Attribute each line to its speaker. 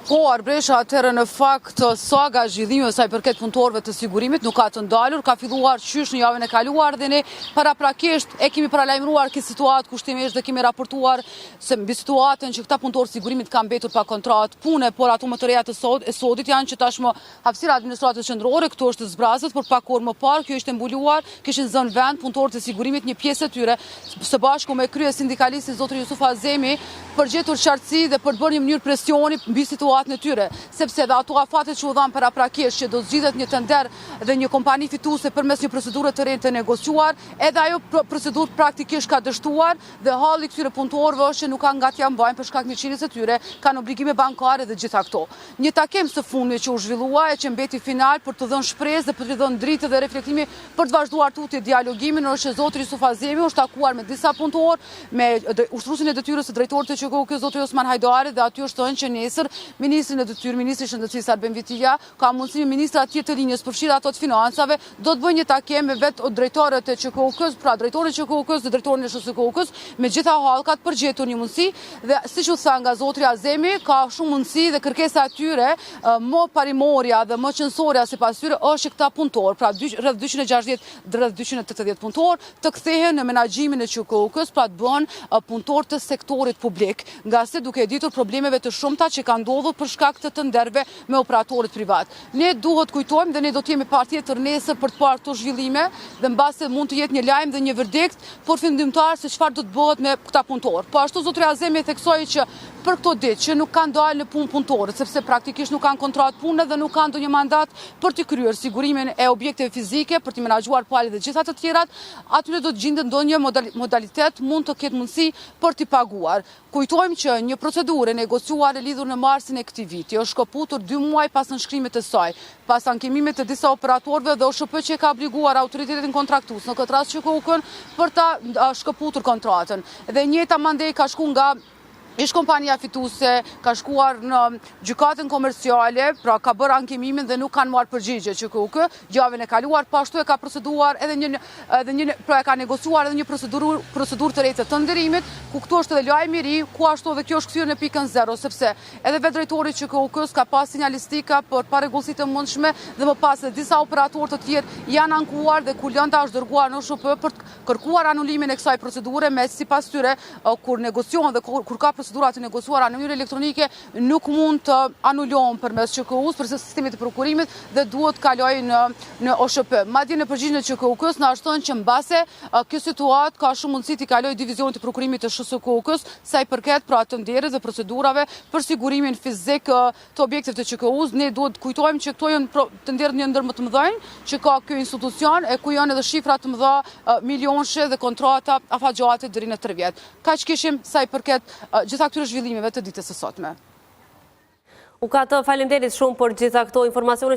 Speaker 1: Po, Arbresha, atëherë në fakt saga zhvillime sa i përket punëtorëve të sigurimit nuk ka të ndalur, ka filluar qysh në javën e kaluar dhe ne paraprakisht e kemi paralajmëruar këtë situatë kushtimisht dhe kemi raportuar se mbi situatën që këta punëtorë sigurimit kanë mbetur pa kontratë pune, por ato më të reja të sodit janë që tashmë hapësira administratës qendrore, këtu është zbrazët, por pak orë më parë kjo ishte mbuluar, kishin zënë vend punëtorët e sigurimit një pjesë e tyre së bashku me krye sindikalistin zotri Jusuf Azemi për gjetur qartësi dhe për bërë një mënyrë presioni mbi situatën e tyre, sepse dhe ato afatet që u dhanë paraprakisht që do zgjidhet një tender dhe një kompani fituese përmes një procedure të re të negociuar, edhe ajo procedurë praktikisht ka dështuar dhe halli këtyre punëtorëve është që nuk kanë nga t'ja mbajnë për shkak mirëqenies së tyre, kanë obligime bankare dhe gjitha këto. Një takim së fundmi që u zhvillua e që mbeti final për të dhënë shpresë dhe për të dhënë dritë dhe reflektimi për të vazhduar tutje dialogimin, është që zotri Jusuf Azemi është takuar me disa punëtorë, me ushtruesin e detyrës së drejtorit të QKU-s zotri Osman Hajdari dhe aty është thënë që nesër ministri në detyrë, ministri shëndetësisë Arben Vitia, ka mundësi ministra tjetër të linjës përfshirë ato të financave, do të bëjë një takim me vetë drejtorët e QKU-s, pra drejtorin e QKU-s dhe drejtorin e SHS-KU-s, me gjitha hallkat për gjetur një mundësi dhe siç u tha nga zotri Azemi, ka shumë mundësi dhe kërkesa e tyre, më parimorja dhe më qënësorja sipas tyre është që këta punëtorë, pra rreth 260 dhe rreth 280 punëtorë, të kthehen në menaxhimin e QKU-s, pra të bëhen punëtorë të sektorit publik, nga se duke ditur problemeve të shumta që kanë ndodhur për shkak të tenderëve me operatorët privat. Ne duhet kujtojmë dhe ne do të jemi patjetër nesër për të parë këto zhvillime dhe mbase mund të jetë një lajm dhe një verdikt përfundimtar se çfarë do të bëhet me këta punëtorë. Po ashtu zotri Azemi theksoi që për këto ditë që nuk kanë dalë në punë punëtorët, sepse praktikisht nuk kanë kontratë pune dhe nuk kanë ndonjë mandat për të kryer sigurimin e objekteve fizike, për të menaxhuar palët dhe gjitha të tjerat, aty do të gjendet ndonjë modalitet mund të ketë mundësi për t'i paguar. Kujtojmë që një procedurë negociuar e lidhur në marsin e këtij viti është shkëputur 2 muaj pas nënshkrimit të saj, pas ankimimit të disa operatorëve dhe OSHP që ka obliguar autoritetin kontraktues në këtë rast QKU-n për ta shkëputur kontratën. Dhe njëjta mandej ka shkuar nga kompania fituese, ka shkuar në gjykatën komerciale, pra ka bërë ankimimin dhe nuk kanë marrë përgjigje QKU javën e kaluar, pashtu e ka proceduar pra e ka negociuar edhe një procedurë të re të nderimit, ku këtu është edhe lajm i ri, ku ashtu edhe kjo është kthyer në pikën 0, sepse edhe vetë drejtori i QKU-s ka pas sinjalistika për parregullsi të mundshme dhe më pas edhe disa operatorë të tjerë janë ankuar dhe kulanta është dërguar në OSHP për të kërkuar anulimin e kësaj procedure, me sipas tyre kur negocion dhe kur ka procedurat të negociuara në mënyrë elektronike nuk mund të anulohen përmes QKU-s përse sistemit të prokurimit dhe duhet kalojë në OSHP. Madje në përgjigjen e QKU-s na është thënë që mbase kjo situatë ka shumë mundësi të kalojë divizionit të prokurimit të SHS-KU-s sa i përket pra të nderjes dhe procedurave për sigurimin fizik të objekteve të QKU-s. Ne duhet kujtojmë që këto janë të nderë një ndër më të mëdhenj që ka ky institucion e ku janë edhe shifra të mëdha milionshë dhe kontrata afatgjate deri në 3 vjet. Kaq kishim sa i përket gjitha këtyre zhvillimeve të ditës së sotme.
Speaker 2: U ka të faleminderit shumë për gjitha këto informacione.